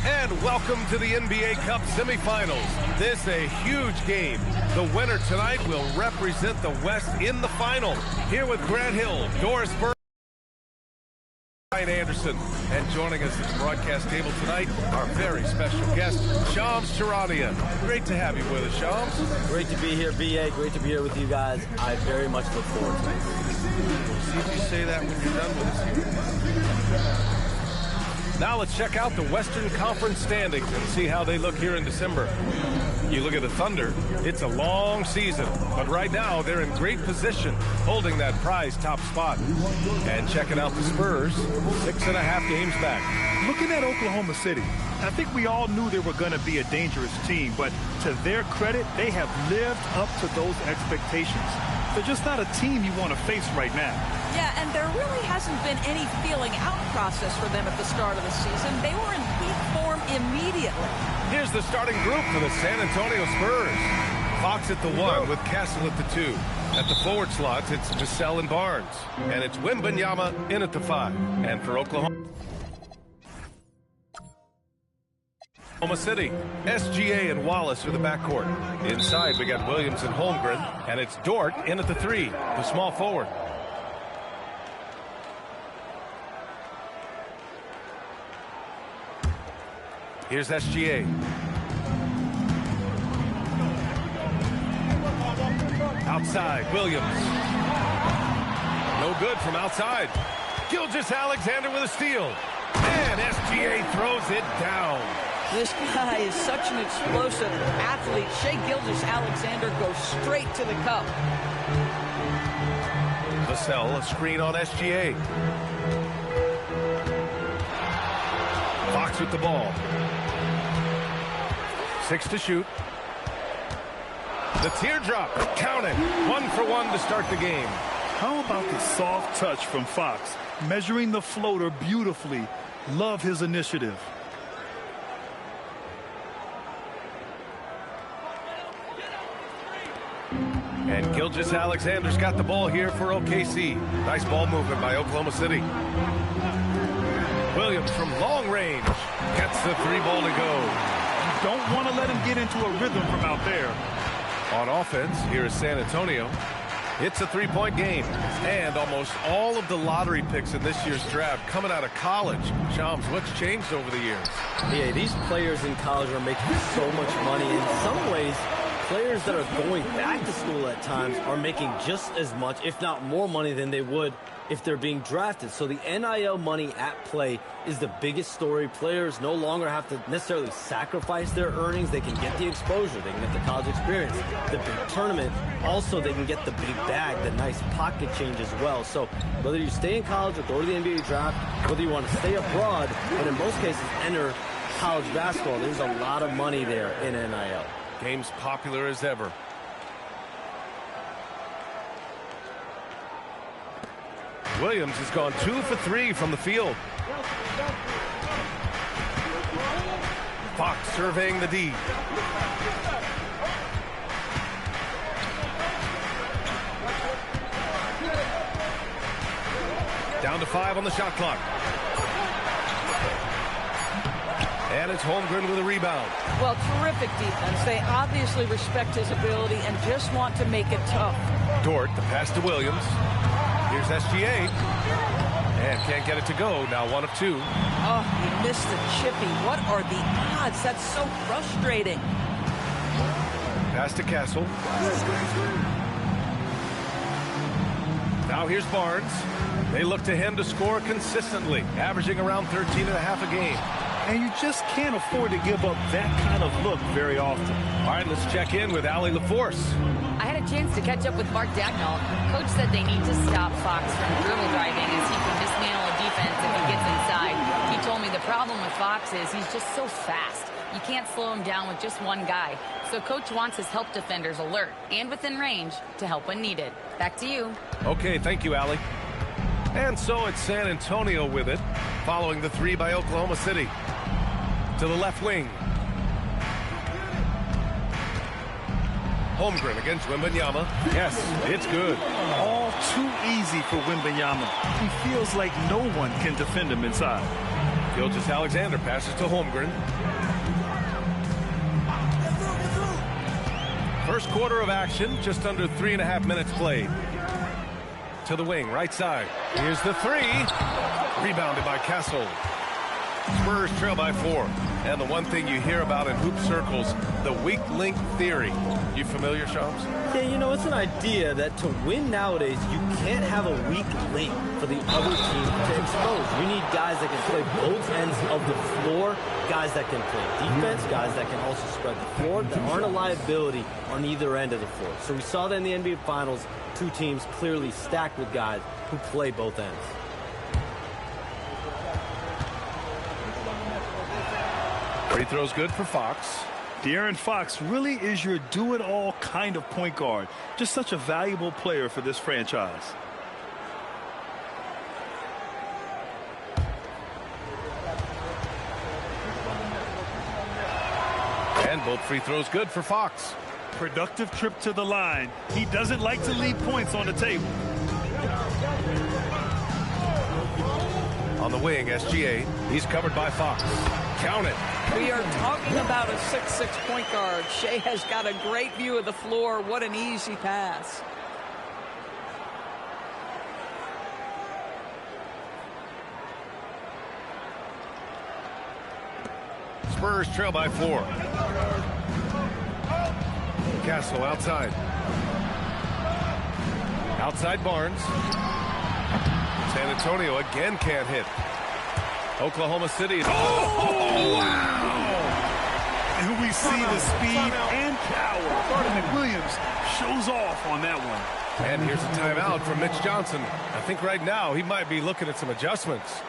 And welcome to the NBA Cup semifinals. This is a huge game. The winner tonight will represent the West in the final. Here with Grant Hill, Doris Burke, Ryan Anderson, and joining us at the broadcast table tonight, our very special guest, Shams Charania. Great to have you with us, Shams. Great to be here, B.A. Great to be here with you guys. I very much look forward to it. We'll see if you say that when you're done with us. Now let's check out the Western Conference standings and see how they look here in December. You look at the Thunder, it's a long season, but right now they're in great position, holding that prize top spot. And checking out the Spurs, 6.5 games back. Looking at Oklahoma City, I think we all knew they were going to be a dangerous team, but to their credit, they have lived up to those expectations. They're just not a team you want to face right now. Yeah, and there really hasn't been any feeling out process for them at the start of the season. They were in peak form immediately. Here's the starting group for the San Antonio Spurs. Fox at the 1 with Castle at the 2. At the forward slots, it's Vassell and Barnes. And it's Wembanyama in at the 5. And for Oklahoma City, SGA and Wallace are the backcourt. Inside, we got Williams and Holmgren. And it's Dort in at the 3, the small forward. Here's SGA. Outside, Williams. No good from outside. Gilgeous-Alexander with a steal. And SGA throws it down. This guy is such an explosive athlete. Shai Gilgeous-Alexander goes straight to the cup. Vassell, a screen on SGA. Fox with the ball. 6 to shoot. The teardrop, count it. 1 for 1 to start the game. How about the soft touch from Fox? Measuring the floater beautifully. Love his initiative. And Gilgeous-Alexander's got the ball here for OKC. Nice ball movement by Oklahoma City. Williams from long range gets the 3 ball to go. Don't want to let him get into a rhythm from out there. On offense, here is San Antonio. It's a 3-point game. And almost all of the lottery picks in this year's draft coming out of college. Shams, what's changed over the years? Yeah, these players in college are making so much money. In some ways, players that are going back to school at times are making just as much, if not more money than they would if they're being drafted. So the NIL money at play is the biggest story. Players no longer have to necessarily sacrifice their earnings. They can get the exposure. They can get the college experience, the big tournament. Also, they can get the big bag, the nice pocket change as well. So whether you stay in college or go to the NBA draft, whether you want to stay abroad, but in most cases enter college basketball, there's a lot of money there in NIL. Game's popular as ever. Williams has gone 2 for 3 from the field. Fox surveying the D. Down to 5 on the shot clock. And it's Holmgren with a rebound. Well, terrific defense. They obviously respect his ability and just want to make it tough. Dort, the pass to Williams. Here's SGA. And can't get it to go. Now 1 of 2. Oh, he missed the chippy. What are the odds? That's so frustrating. Pass to Castle. Now here's Barnes. They look to him to score consistently, averaging around 13.5 a game. And you just can't afford to give up that kind of look very often. All right, let's check in with Allie LaForce. I had a chance to catch up with Mark Dagnall. Coach said they need to stop Fox from dribble driving as he can dismantle a defense if he gets inside. He told me the problem with Fox is he's just so fast. You can't slow him down with just one guy. So Coach wants his help defenders alert and within range to help when needed. Back to you. Okay, thank you, Allie. And so it's San Antonio with it, following the 3 by Oklahoma City. To the left wing. Holmgren against Wembanyama. Yes, it's good. All too easy for Wembanyama. He feels like no one can defend him inside. Gilgeous-Alexander passes to Holmgren. First quarter of action, just under 3.5 minutes played. To the wing, right side. Here's the three. Rebounded by Kessel. Spurs trail by 4. And the one thing you hear about in hoop circles, the weak link theory. You familiar, Shams? Yeah, you know, it's an idea that to win nowadays, you can't have a weak link for the other team to expose. We need guys that can play both ends of the floor, guys that can play defense, guys that can also spread the floor, that aren't a liability on either end of the floor. So we saw that in the NBA Finals, two teams clearly stacked with guys who play both ends. Free throw's good for Fox. De'Aaron Fox really is your do-it-all kind of point guard. Just such a valuable player for this franchise. And both free throws good for Fox. Productive trip to the line. He doesn't like to leave points on the table. On the wing, SGA. He's covered by Fox. Count it. We are talking about a 6'6" point guard. Shea has got a great view of the floor. What an easy pass. Spurs trail by 4. Castle outside. Outside Barnes. San Antonio again can't hit. Oklahoma City. Oh, wow! And we see the speed and power. Gardner Williams shows off on that one. And here's a timeout from Mitch Johnson. I think right now he might be looking at some adjustments.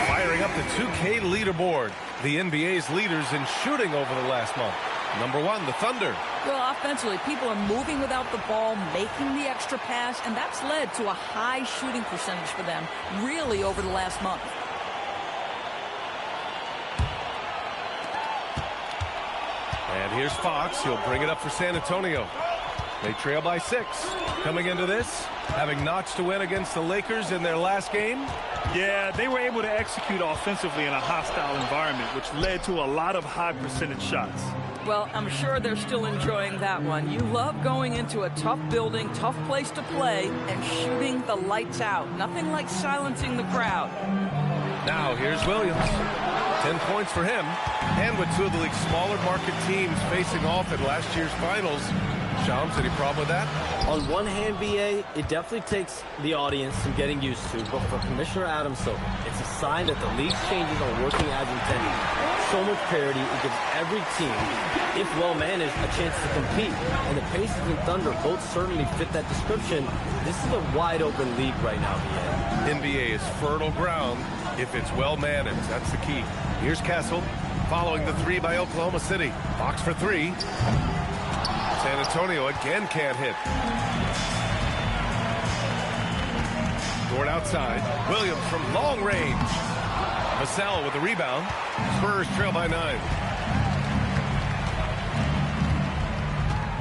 Firing up the 2K leaderboard. The NBA's leaders in shooting over the last month. Number 1, the Thunder. Well, offensively, people are moving without the ball, making the extra pass, and that's led to a high shooting percentage for them, really, over the last month. And here's Fox. He'll bring it up for San Antonio. They trail by 6. Coming into this, having notched a win against the Lakers in their last game. Yeah, they were able to execute offensively in a hostile environment, which led to a lot of high percentage shots. Well, I'm sure they're still enjoying that one. You love going into a tough building, tough place to play, and shooting the lights out. Nothing like silencing the crowd. Now here's Williams. 10 points for him. And with two of the league's smaller market teams facing off at last year's finals, Shams, any problem with that? On one hand, BA, it definitely takes the audience some getting used to, but for Commissioner Adam Silver, it's a sign that the league's changes are working as intended. So much parity, it gives every team, if well-managed, a chance to compete. And the Pacers and Thunder both certainly fit that description. This is a wide-open league right now, BA. NBA is fertile ground if it's well-managed. That's the key. Here's Kessel, following the 3 by Oklahoma City. Fox for 3. San Antonio again can't hit. Dort outside. Williams from long range. Vassell with the rebound. Spurs trail by 9.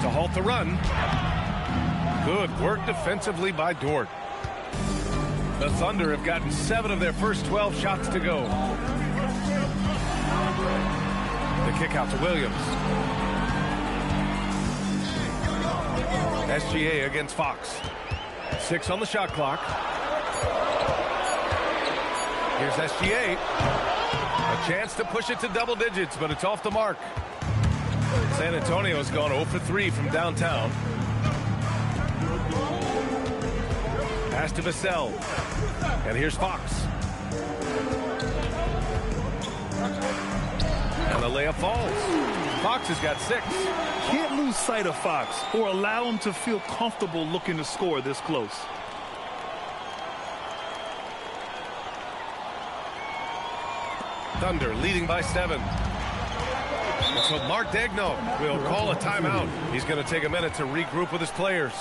To halt the run. Good work defensively by Dort. The Thunder have gotten 7 of their first 12 shots to go. The kick out to Williams. SGA against Fox. 6 on the shot clock. Here's SGA. A chance to push it to double digits, but it's off the mark. San Antonio's gone 0 for 3 from downtown. Pass to Vassell. And here's Fox. And the layup falls. Fox has got 6. Can't lose sight of Fox or allow him to feel comfortable looking to score this close. Thunder leading by 7. So Mark Daigneault will call a timeout. He's going to take a minute to regroup with his players.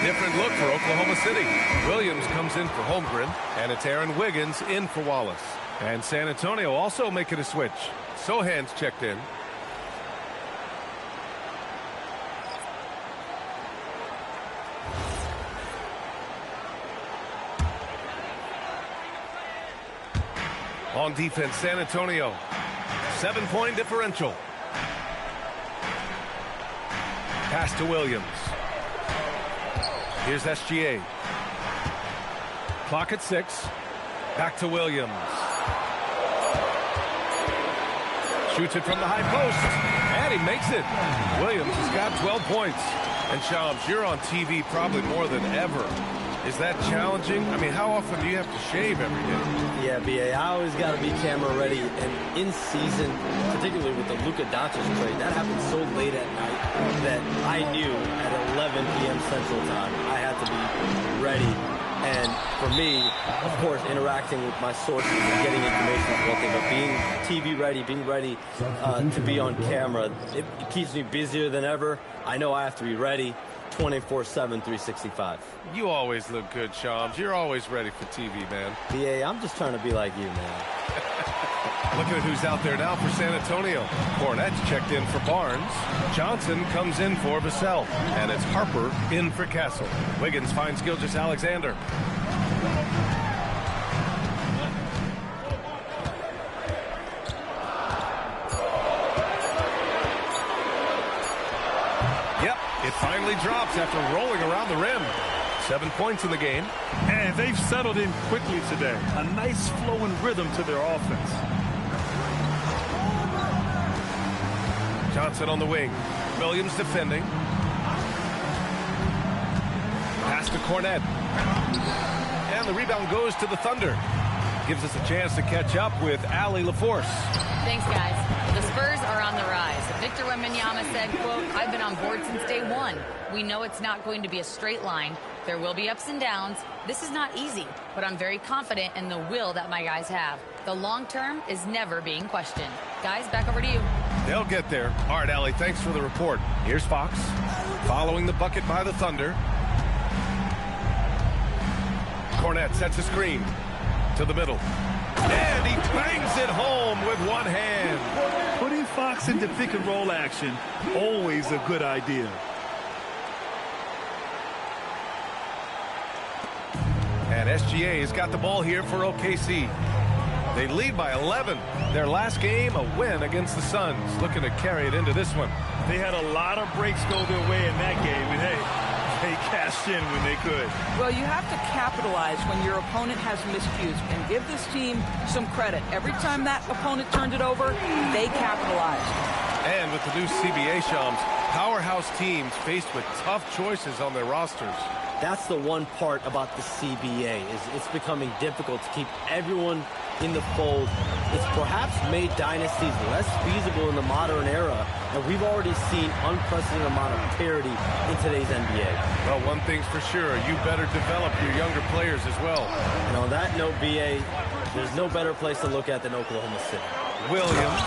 Different look for Oklahoma City. Williams comes in for Holmgren, and it's Aaron Wiggins in for Wallace. And San Antonio also making a switch. Sohan's checked in. On defense, San Antonio. 7-point differential. Pass to Williams. Here's SGA. Clock at 6. Back to Williams. Shoots it from the high post. And he makes it. Williams has got 12 points. And Shams, you're on TV probably more than ever. Is that challenging? I mean, how often do you have to shave every day? Yeah, B.A., I always got to be camera ready. And in season, particularly with the Luka Doncic trade, that happened so late at night that I knew at 11 p.m. Central Time I had to be ready. And for me, of course, interacting with my sources and getting information is one thing, but being TV ready, being ready to be on camera, it keeps me busier than ever. I know I have to be ready 24/7, 365. You always look good, Shams. You're always ready for TV, man. B.A., I'm just trying to be like you, man. Looking at who's out there now for San Antonio. Cornette's checked in for Barnes. Johnson comes in for Vassell. And it's Harper in for Castle. Wiggins finds Gilgeous-Alexander. Yep, it finally drops after rolling around the rim. 7 points in the game. And they've settled in quickly today. A nice flowing rhythm to their offense. Johnson on the wing. Williams defending. Pass to Cornette. And the rebound goes to the Thunder. Gives us a chance to catch up with Allie LaForce. Thanks, guys. The Spurs are on the rise. Victor Wembanyama said, quote, "I've been on board since day one. We know it's not going to be a straight line. There will be ups and downs. This is not easy, but I'm very confident in the will that my guys have. The long term is never being questioned." Guys, back over to you. They'll get there. All right, Allie, thanks for the report. Here's Fox. Following the bucket by the Thunder. Cornette sets a screen to the middle. And he bangs it home with one hand. Putting Fox into pick and roll action, always a good idea. And SGA has got the ball here for OKC. They lead by 11. Their last game, a win against the Suns. Looking to carry it into this one. They had a lot of breaks go their way in that game, and hey, they cashed in when they could. Well, you have to capitalize when your opponent has miscues and give this team some credit. Every time that opponent turned it over, they capitalized. And with the new CBA, Shams, powerhouse teams faced with tough choices on their rosters. That's the one part about the CBA, is it's becoming difficult to keep everyone in the fold. It's perhaps made dynasties less feasible in the modern era, and we've already seen unprecedented amount of parity in today's NBA. Well, one thing's for sure, you better develop your younger players as well. And on that note, BA, there's no better place to look at than Oklahoma City. Williams,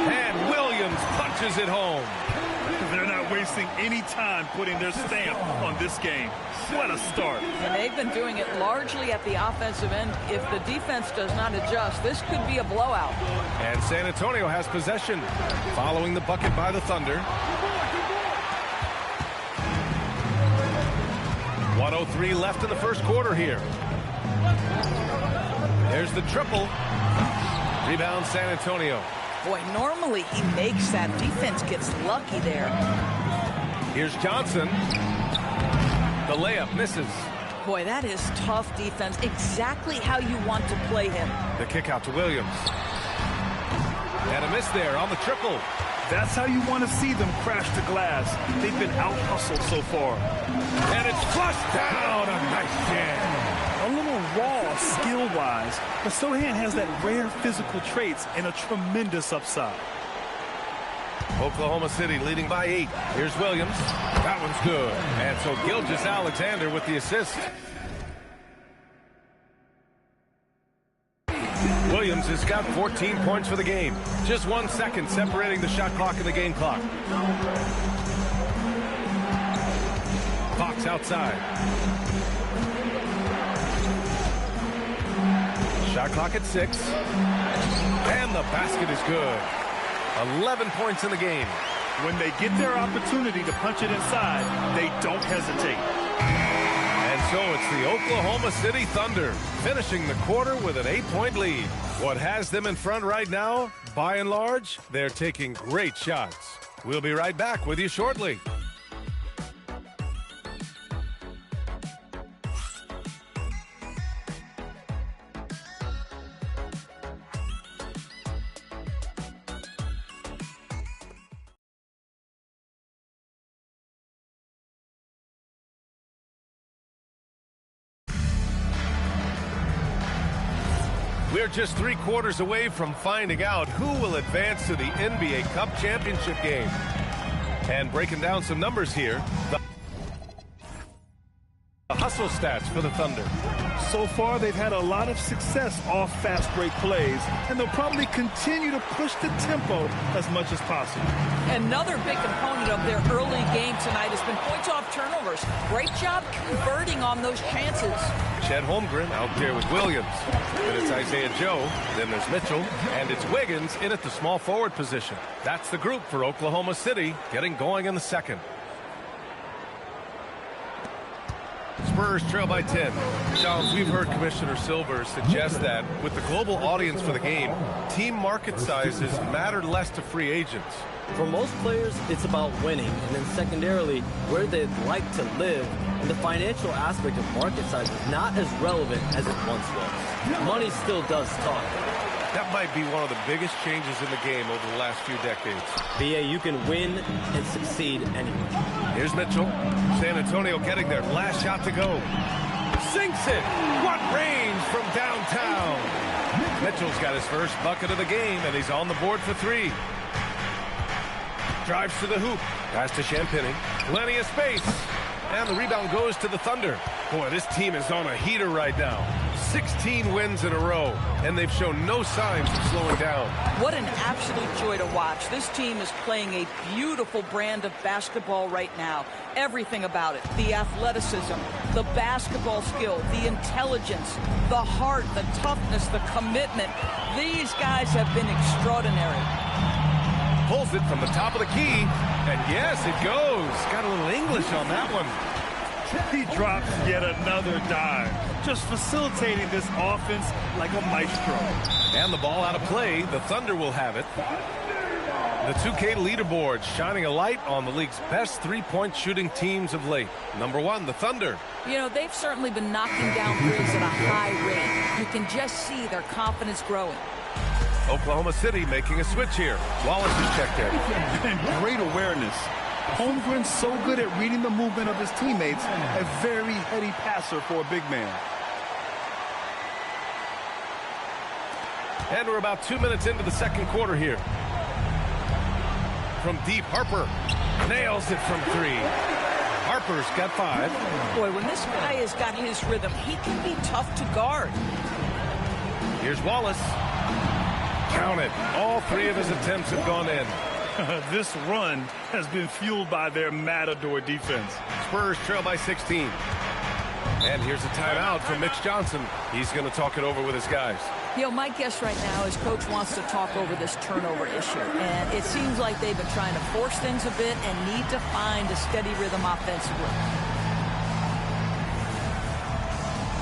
and Williams punches it home. They're not wasting any time putting their stamp on this game. What a start. And they've been doing it largely at the offensive end. If the defense does not adjust, this could be a blowout. And San Antonio has possession, following the bucket by the Thunder. 1:03 left in the first quarter here. There's the triple. Rebound San Antonio. Boy, normally he makes that. Defense gets lucky there. Here's Johnson. The layup misses. Boy, that is tough defense. Exactly how you want to play him. The kick out to Williams. And a miss there on the triple. That's how you want to see them crash the glass. They've been out-hustled so far. And it's flushed down. A nice jam. A little raw skill-wise, but Sohan has that rare physical traits and a tremendous upside. Oklahoma City leading by 8. Here's Williams. That one's good. And so Gilgeous-Alexander with the assist. Williams has got 14 points for the game. Just 1 second separating the shot clock and the game clock. Fox outside. Shot clock at 6. And the basket is good. 11 points in the game. When they get their opportunity to punch it inside, they don't hesitate. And so it's the Oklahoma City Thunder finishing the quarter with an 8-point lead. What has them in front right now? By and large, they're taking great shots. We'll be right back with you shortly. We're just 3 quarters away from finding out who will advance to the NBA Cup Championship game. And breaking down some numbers here, the hustle stats for the Thunder. So far, they've had a lot of success off fast break plays, and they'll probably continue to push the tempo as much as possible. Another big component of their early game tonight has been points off turnovers. Great job converting on those chances. Chet Holmgren out there with Williams. Then it's Isaiah Joe. Then there's Mitchell. And it's Wiggins in at the small forward position. That's the group for Oklahoma City getting going in the second. Spurs trail by 10. Charles, we've heard Commissioner Silver suggest that with the global audience for the game, team market sizes matter less to free agents. For most players, it's about winning, and then secondarily, where they'd like to live. And the financial aspect of market size is not as relevant as it once was. Money still does talk. That might be one of the biggest changes in the game over the last few decades. BA, you can win and succeed anywhere. Here's Mitchell. San Antonio getting their last shot to go. Sinks it. What range from downtown. Mitchell's got his first bucket of the game, and he's on the board for 3. Drives to the hoop. Pass to Champagny. Plenty of space. And the rebound goes to the Thunder. Boy, this team is on a heater right now. 16 wins in a row, and they've shown no signs of slowing down. What an absolute joy to watch. This team is playing a beautiful brand of basketball right now. Everything about it. The athleticism, the basketball skill, the intelligence, the heart, the toughness, the commitment. These guys have been extraordinary. Pulls it from the top of the key, and yes, it goes. Got a little English on that one. He drops yet another dive, just facilitating this offense like a maestro. And the ball out of play. The Thunder will have it. The 2K leaderboard shining a light on the league's best three-point shooting teams of late. Number 1, the Thunder. You know, they've certainly been knocking down threes at a high rate. You can just see their confidence growing. Oklahoma City making a switch here. Wallace is checked in. And great awareness. Holmgren's so good at reading the movement of his teammates. A very heady passer for a big man. And we're about 2 minutes into the second quarter here. From deep, Harper nails it from 3. Harper's got 5. Boy, when this guy has got his rhythm, he can be tough to guard. Here's Wallace. Count it. All 3 of his attempts have gone in. This run has been fueled by their Matador defense. Spurs trail by 16. And here's a timeout from Mitch Johnson. He's going to talk it over with his guys. You know, my guess right now is Coach wants to talk over this turnover issue. And it seems like they've been trying to force things a bit and need to find a steady rhythm offensively.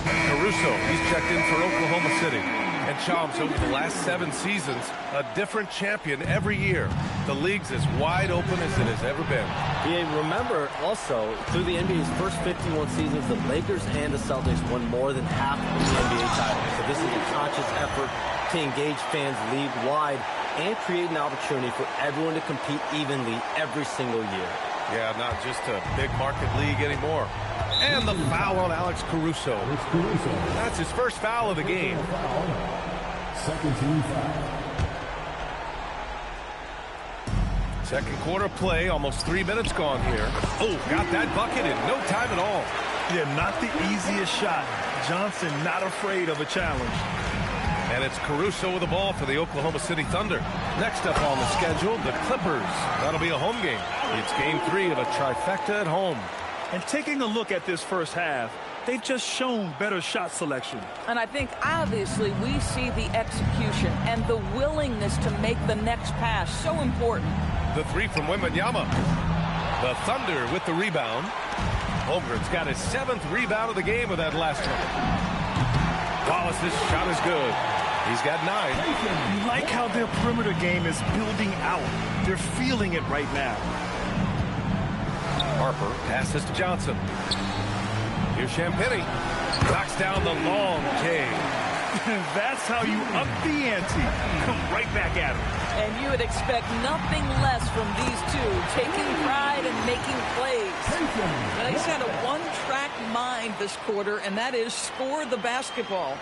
Caruso, he's checked in for Oklahoma City. And Chomps, over the last 7 seasons, a different champion every year. The league's as wide open as it has ever been. Yeah, remember also, through the NBA's first 51 seasons, the Lakers and the Celtics won more than half of the NBA titles. So this is a conscious effort to engage fans league-wide and create an opportunity for everyone to compete evenly every single year. Yeah, not just a big market league anymore. And the foul on Alex Caruso. That's his first foul of the game. Second team foul. Second quarter play, almost 3 minutes gone here. Oh, got that bucket in no time at all. Yeah, not the easiest shot. Johnson not afraid of a challenge. And it's Caruso with the ball for the Oklahoma City Thunder. Next up on the schedule, the Clippers. That'll be a home game. It's game 3 of a trifecta at home. And taking a look at this first half, they've just shown better shot selection. And I think obviously we see the execution and the willingness to make the next pass so important. The 3 from Wembanyama. The Thunder with the rebound. Holmgren's got his 7th rebound of the game with that last one. Wallace's shot is good. He's got 9. You like how their perimeter game is building out. They're feeling it right now. Harper passes to Johnson. Here's Champagnie. Knocks down the long K. That's how you up the ante. Come right back at him. And you would expect nothing less from these two, taking pride and making plays. Now, he's got a one-track mind this quarter, and that is score the basketball.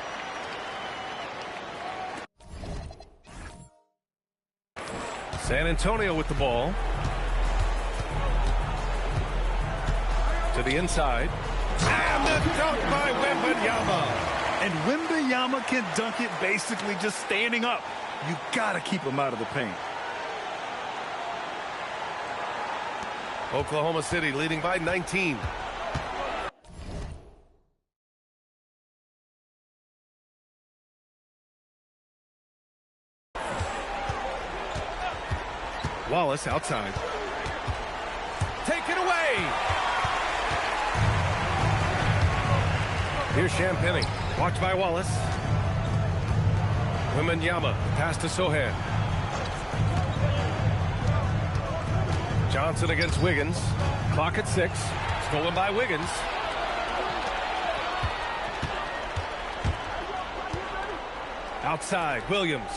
San Antonio with the ball. To the inside. And the dunk by Wembanyama. And Wembanyama can dunk it basically just standing up. You got to keep him out of the paint. Oklahoma City leading by 19. Wallace outside. Take it away. Here's Champagnie. Watched by Wallace. Wembanyama. Pass to Sohan. Johnson against Wiggins. Clock at 6. Stolen by Wiggins. Outside. Williams.